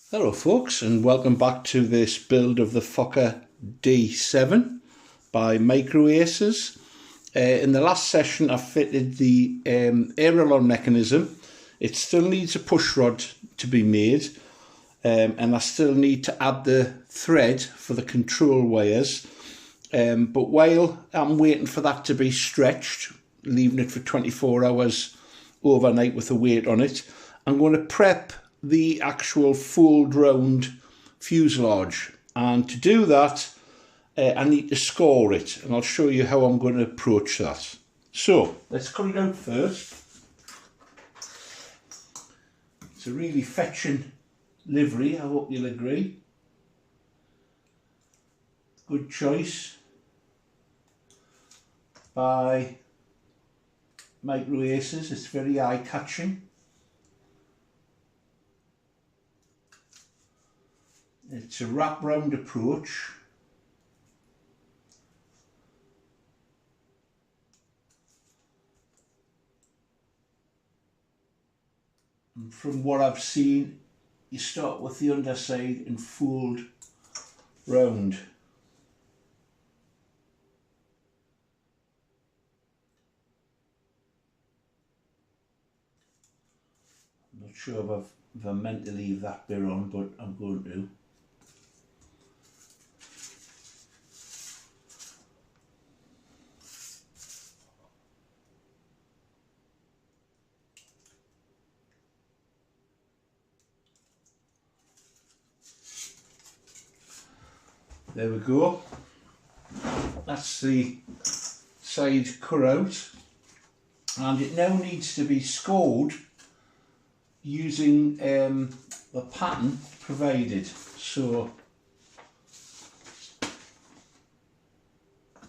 Hello folks, and welcome back to this build of the Fokker D7 by Microaces. In the last session I fitted the aileron mechanism. It still needs a push rod to be made, and I still need to add the thread for the control wires. But while I'm waiting for that to be stretched, leaving it for 24 hours overnight with a weight on it, I'm going to prep the actual fold round fuselage, and to do that I need to score it, and I'll show you how I'm going to approach that. So let's cut it out first. It's a really fetching livery, I hope you'll agree. Good choice by Microaces, it's very eye-catching. It's a wrap round approach. And from what I've seen, you start with the underside and fold round. I'm not sure if I meant to leave that bit on, but I'm going to. There we go. That's the side cut out, and it now needs to be scored using the pattern provided. So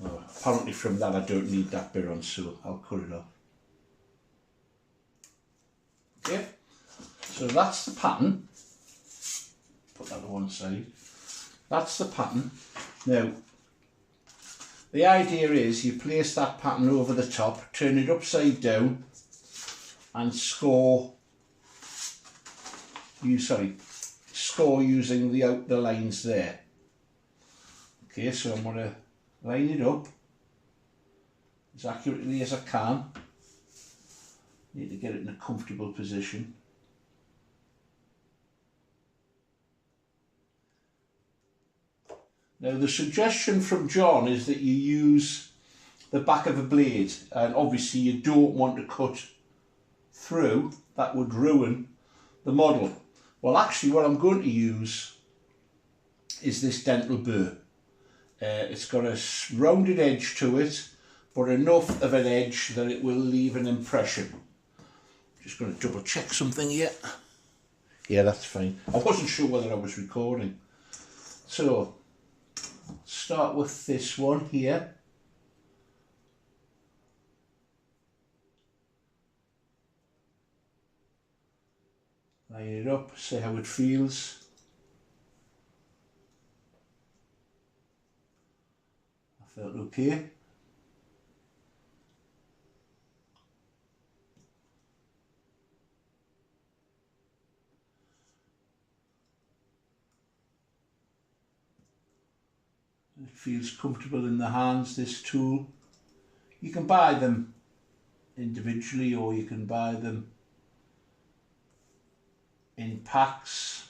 apparently from that I don't need that bit on, so I'll cut it off. Okay, so that's the pattern. Put that to one side. That's the pattern. Now, the idea is you place that pattern over the top, turn it upside down, and score using the lines there. Okay, so I'm going to line it up as accurately as I can. Need to get it in a comfortable position. Now the suggestion from John is that you use the back of a blade, and obviously you don't want to cut through, that would ruin the model. Well, actually what I'm going to use is this dental burr. It's got a rounded edge to it, but enough of an edge that it will leave an impression. Just going to double check something here. Yeah, that's fine. I wasn't sure whether I was recording. So start with this one here. Line it up, see how it feels. I felt okay. It feels comfortable in the hands, this tool. You can buy them individually or you can buy them in packs.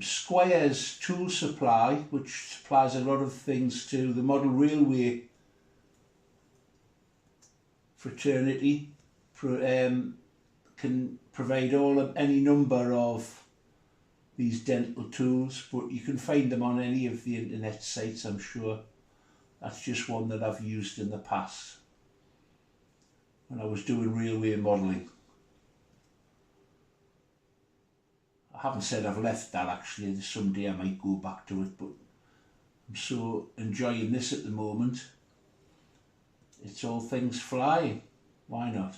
Square's Tool Supply, which supplies a lot of things to the Model Railway fraternity, can provide any number of these dental tools, but you can find them on any of the internet sites, I'm sure. That's just one that I've used in the past when I was doing railway modelling. I haven't said I've left that actually, someday I might go back to it, but I'm so enjoying this at the moment. It's all things flying, why not?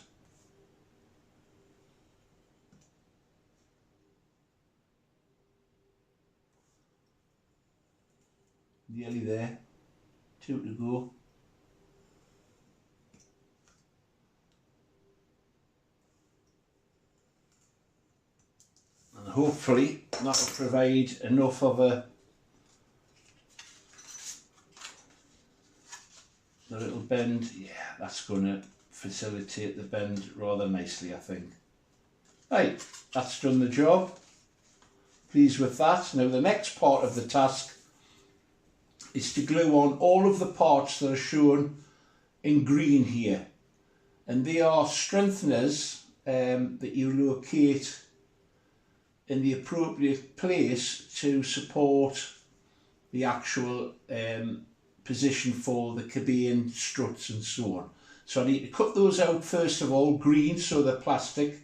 Nearly there, 2 to go. hopefully that'll provide enough of a little bend. Yeah, that's going to facilitate the bend rather nicely, I think. Right, that's done the job. Pleased with that. Now the next part of the task is to glue on all of the parts that are shown in green here, and they are strengtheners that you locate in the appropriate place to support the actual position for the cabane struts and so on. So I need to cut those out first of all, green, so they're plastic,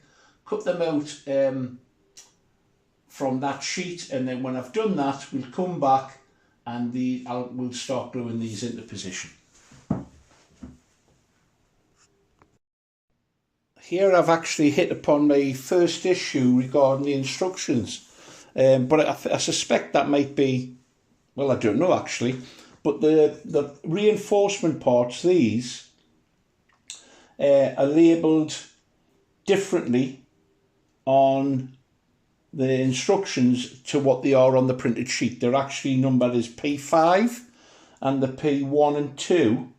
cut them out from that sheet, and then when I've done that, we'll come back and we'll start gluing these into position. Here I've actually hit upon my first issue regarding the instructions, but I suspect that might be, well, I don't know actually, but the reinforcement parts, these are labelled differently on the instructions to what they are on the printed sheet. They're actually numbered as P5 and the P1 and 2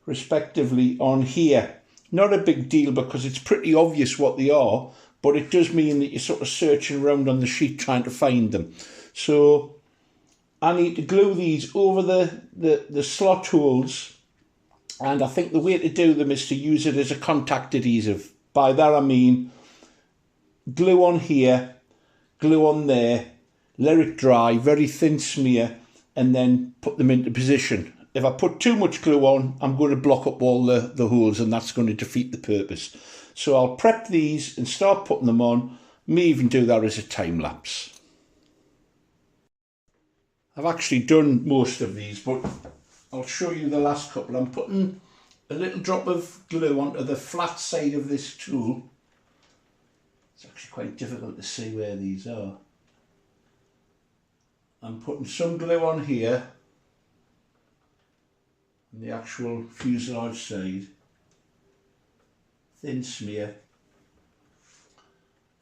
respectively on here. Not a big deal because it's pretty obvious what they are, but it does mean that you're sort of searching around on the sheet trying to find them. So I need to glue these over the slot holes, and I think the way to do them is to use it as a contact adhesive. By that I mean glue on here, glue on there, let it dry, very thin smear, and then put them into position. If I put too much glue on, I'm going to block up all the holes, and that's going to defeat the purpose. So I'll prep these and start putting them on. May even do that as a time lapse. I've actually done most of these, but I'll show you the last couple. I'm putting a little drop of glue onto the flat side of this tool. It's actually quite difficult to see where these are. I'm putting some glue on here on the actual fuselage side, thin smear,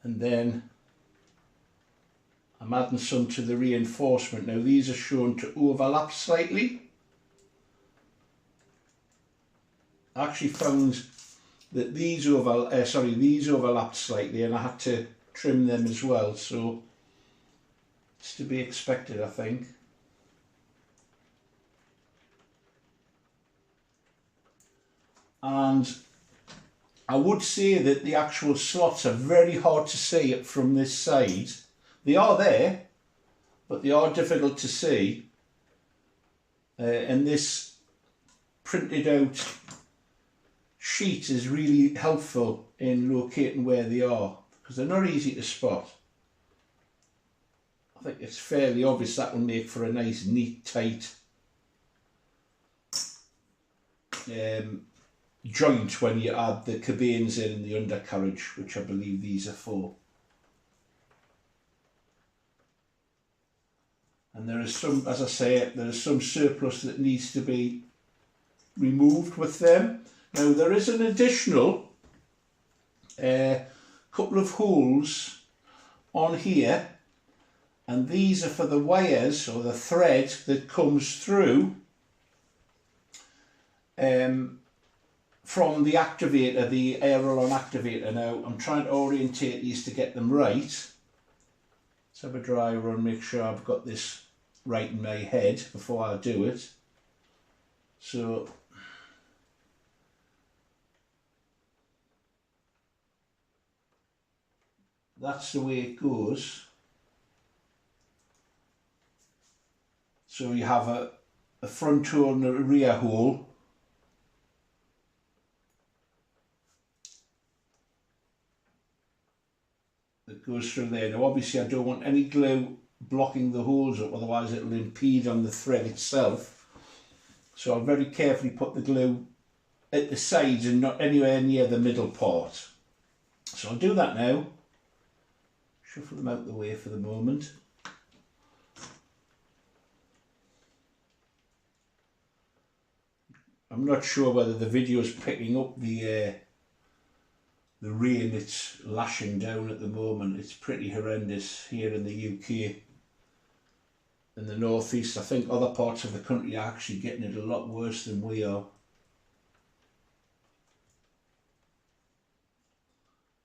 and then I'm adding some to the reinforcement. Now these are shown to overlap slightly. I actually found that these overlapped slightly, and I had to trim them as well, so it's to be expected, I think. And I would say that the actual slots are very hard to see from this side. They are there, but they are difficult to see. And this printed out sheet is really helpful in locating where they are, because they're not easy to spot. I think it's fairly obvious that will make for a nice, neat, tight joint when you add the cabanes in and the undercarriage, which I believe these are for. And there is some, as I say, there is some surplus that needs to be removed with them. Now there is an additional couple of holes on here, and these are for the wires or the thread that comes through from the activator, the aileron activator. Now I'm trying to orientate these to get them right. Let's have a dry run, make sure I've got this right in my head before I do it. So that's the way it goes. So you have a front hole and a rear hole. That goes through there. Now obviously I don't want any glue blocking the holes up, otherwise it will impede on the thread itself. So I'll very carefully put the glue at the sides and not anywhere near the middle part. So I'll do that now. Shuffle them out of the way for the moment. I'm not sure whether the video is picking up the the rain that's lashing down at the moment. It's pretty horrendous here in the UK. In the northeast, I think other parts of the country are actually getting it a lot worse than we are.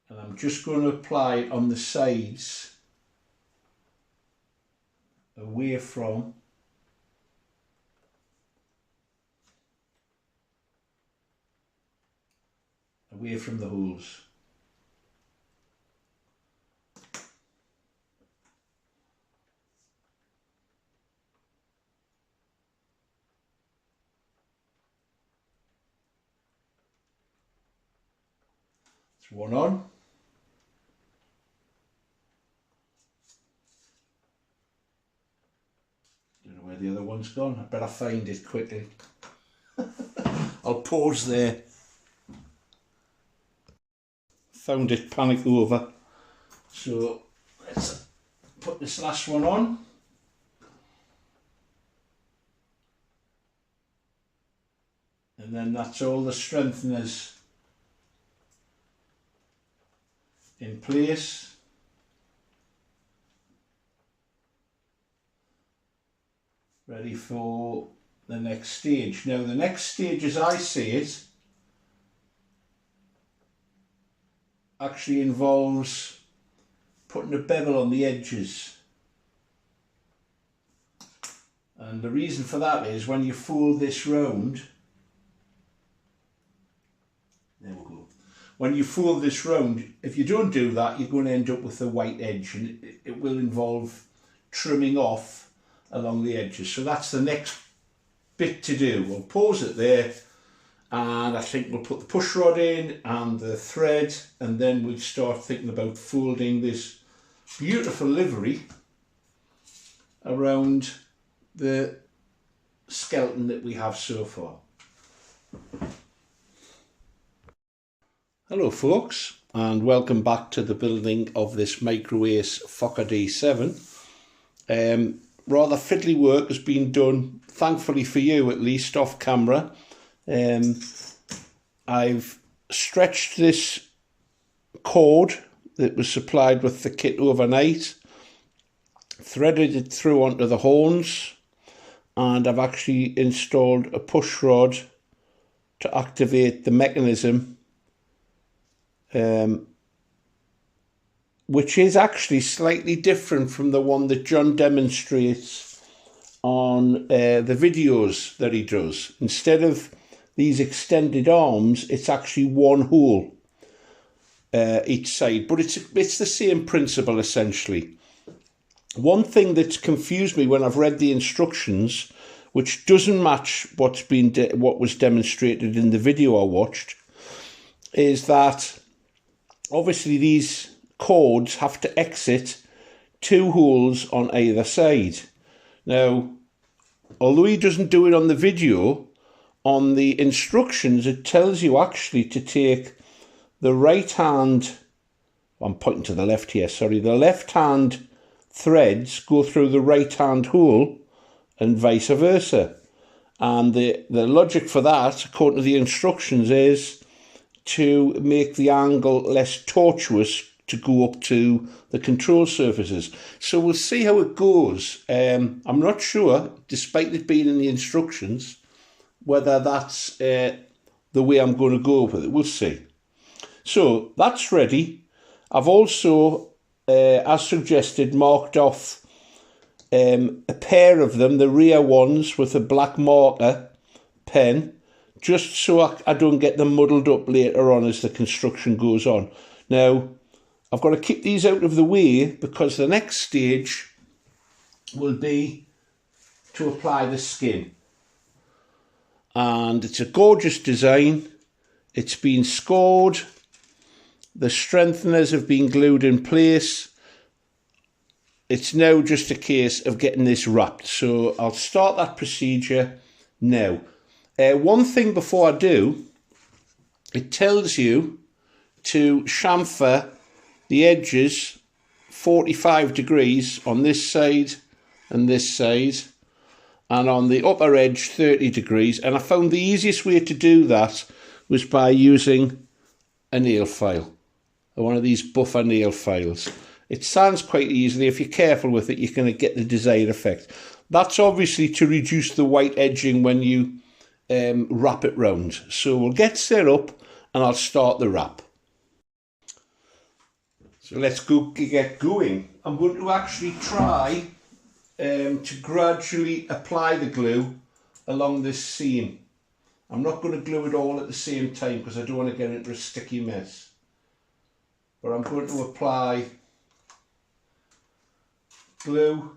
And I'm just going to apply it on the sides, away from the holes. It's one on. Don't know where the other one's gone. I better find it quickly. I'll pause there. Found it, panic over. So let's put this last one on. And then that's all the strengtheners in place. Ready for the next stage. Now the next stage, as I see it, actually involves putting a bevel on the edges. And the reason for that is when you fold this round, there we go. When you fold this round, if you don't do that, you're going to end up with a white edge, and it will involve trimming off along the edges. So that's the next bit to do. We'll pause it there, and I think we'll put the push rod in and the thread, and then we'll start thinking about folding this beautiful livery around the skeleton that we have so far. Hello folks, and welcome back to the building of this Microaces Fokker D7. Rather fiddly work has been done, thankfully for you at least, off camera. I've stretched this cord that was supplied with the kit overnight, threaded it through onto the horns, and I've actually installed a push rod to activate the mechanism, which is actually slightly different from the one that John demonstrates on the videos that he does. Instead of these extended arms, it's actually one hole each side, but it's the same principle essentially. One thing that's confused me when I've read the instructions, which doesn't match what was demonstrated in the video I watched, is that obviously these cords have to exit 2 holes on either side. Now, although he doesn't do it on the video, on the instructions it tells you actually to take the right hand, I'm pointing to the left here, sorry, the left hand threads go through the right hand hole and vice versa. And the logic for that, according to the instructions, is to make the angle less tortuous to go up to the control surfaces. So we'll see how it goes. I'm not sure, despite it being in the instructions, whether that's the way I'm going to go with it. We'll see. So that's ready. I've also, as suggested, marked off a pair of them, the rear ones, with a black marker pen, just so I don't get them muddled up later on as the construction goes on. Now, I've got to keep these out of the way because the next stage will be to apply the skin. And it's a gorgeous design. It's been scored. The strengtheners have been glued in place. It's now just a case of getting this wrapped. So I'll start that procedure now. One thing before I do, it tells you to chamfer the edges 45 degrees on this side and this side, and on the upper edge 30 degrees. And I found the easiest way to do that was by using a nail file. one of these buffer nail files. It sands quite easily. If you're careful with it, you're going to get the desired effect. That's obviously to reduce the white edging when you wrap it round. So we'll get set up and I'll start the wrap. So let's get going. I'm going to actually try to gradually apply the glue along this seam. I'm not going to glue it all at the same time because I don't want to get into a sticky mess. But I'm going to apply glue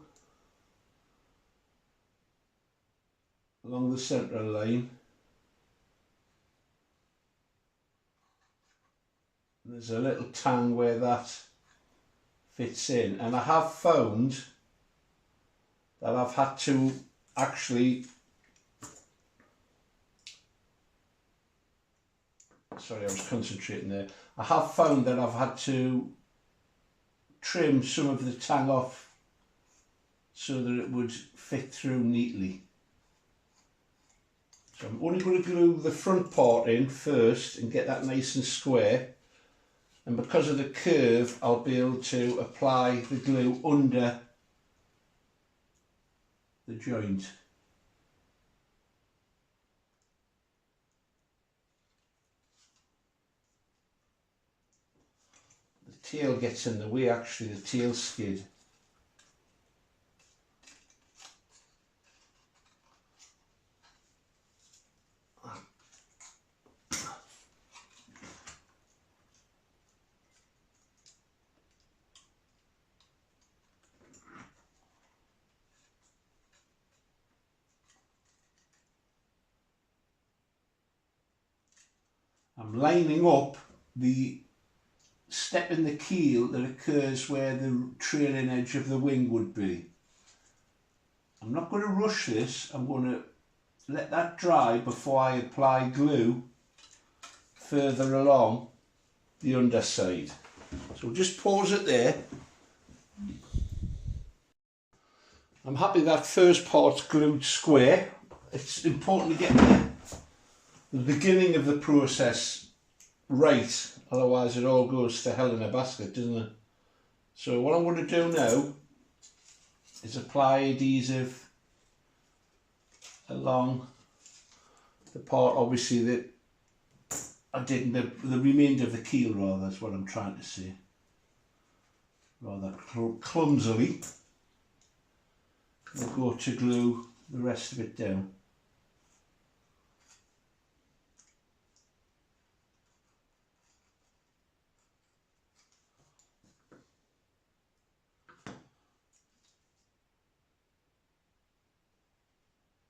along the central line. And there's a little tang where that fits in, and I have found that I've had to actually, sorry, I was concentrating there. I have found that I've had to trim some of the tang off so that it would fit through neatly. So I'm only going to glue the front part in first and get that nice and square. And because of the curve, I'll be able to apply the glue under the joint. The tail gets in the way actually, the tail skid. I'm lining up the step in the keel that occurs where the trailing edge of the wing would be. I'm not going to rush this, I'm going to let that dry before I apply glue further along the underside. So we'll just pause it there. I'm happy that first part's glued square. It's important to get the beginning of the process right, otherwise it all goes to hell in a basket, doesn't it? So what I'm going to do now is apply adhesive along the part, obviously, that I did the remainder of the keel, rather, that's what I'm trying to say, rather clumsily. We'll go to glue the rest of it down.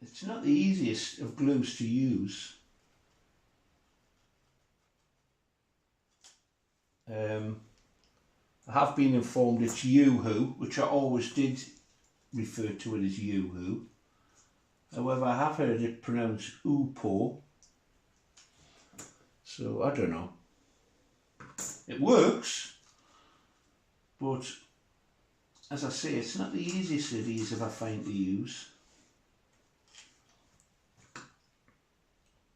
It's not the easiest of glues to use. I have been informed it's Yoo-hoo, which I always did refer to it as Yoo-hoo. However, I have heard it pronounced Oopo. So I don't know. It works, but as I say, it's not the easiest adhesive I find to use.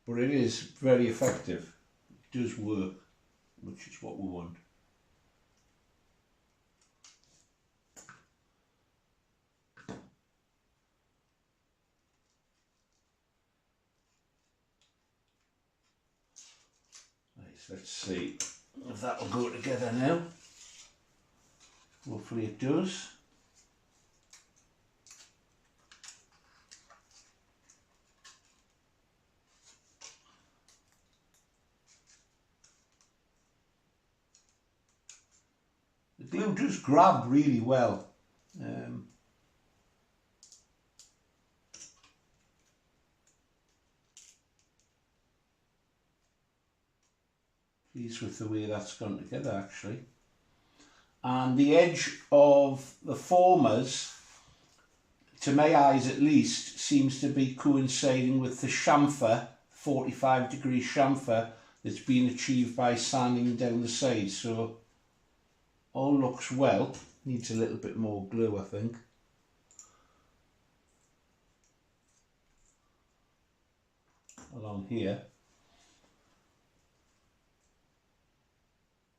But it is very effective. It does work, which is what we want. Right, so let's see if that will go together now. Hopefully it does. The glue does grab really well. Pleased with the way that's gone together actually. And the edge of the formers, to my eyes at least, seems to be coinciding with the chamfer, 45-degree chamfer that's been achieved by sanding down the side. So all looks well. Needs a little bit more glue, I think. Along here.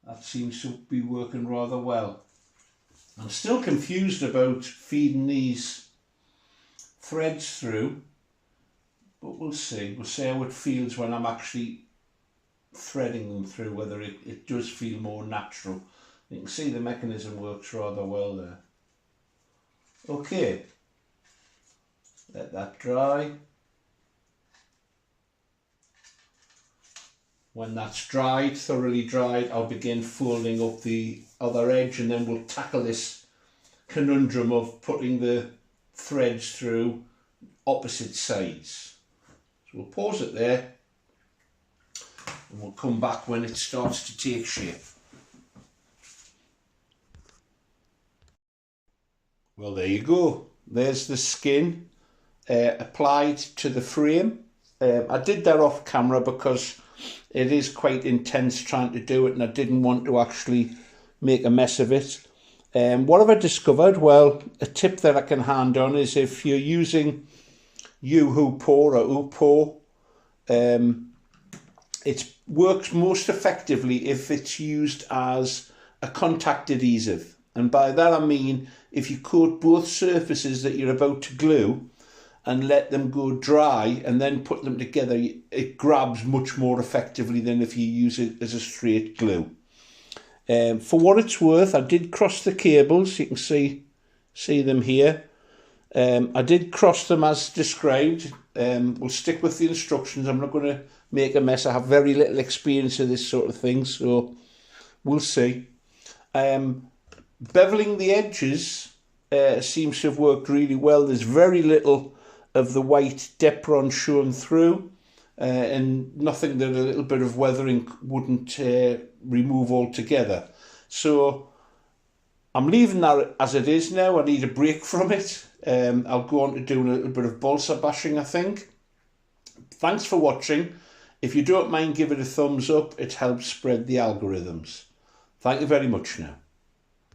That seems to be working rather well. I'm still confused about feeding these threads through, but we'll see. We'll see how it feels when I'm actually threading them through, whether it does feel more natural. You can see the mechanism works rather well there. Okay, let that dry. When that's dried, thoroughly dried, I'll begin folding up the other edge, and then we'll tackle this conundrum of putting the threads through opposite sides. So we'll pause it there, and we'll come back when it starts to take shape. Well, there you go. There's the skin applied to the frame. I did that off camera because it is quite intense trying to do it, and I didn't want to actually make a mess of it. What have I discovered? Well, a tip that I can hand on is if you're using U-Hoopo or Upo, it works most effectively if it's used as a contact adhesive. And by that I mean if you coat both surfaces that you're about to glue and let them go dry and then put them together, it grabs much more effectively than if you use it as a straight glue. For what it's worth, I did cross the cables. You can see them here. I did cross them as described. We'll stick with the instructions. I'm not going to make a mess. I have very little experience of this sort of thing, so we'll see. Beveling the edges seems to have worked really well. There's very little of the white Depron shown through, and nothing that a little bit of weathering wouldn't remove altogether. So I'm leaving that as it is now. I need a break from it. I'll go on to doing a little bit of balsa bashing, I think. Thanks for watching. If you don't mind, give it a thumbs up. It helps spread the algorithms. Thank you very much now.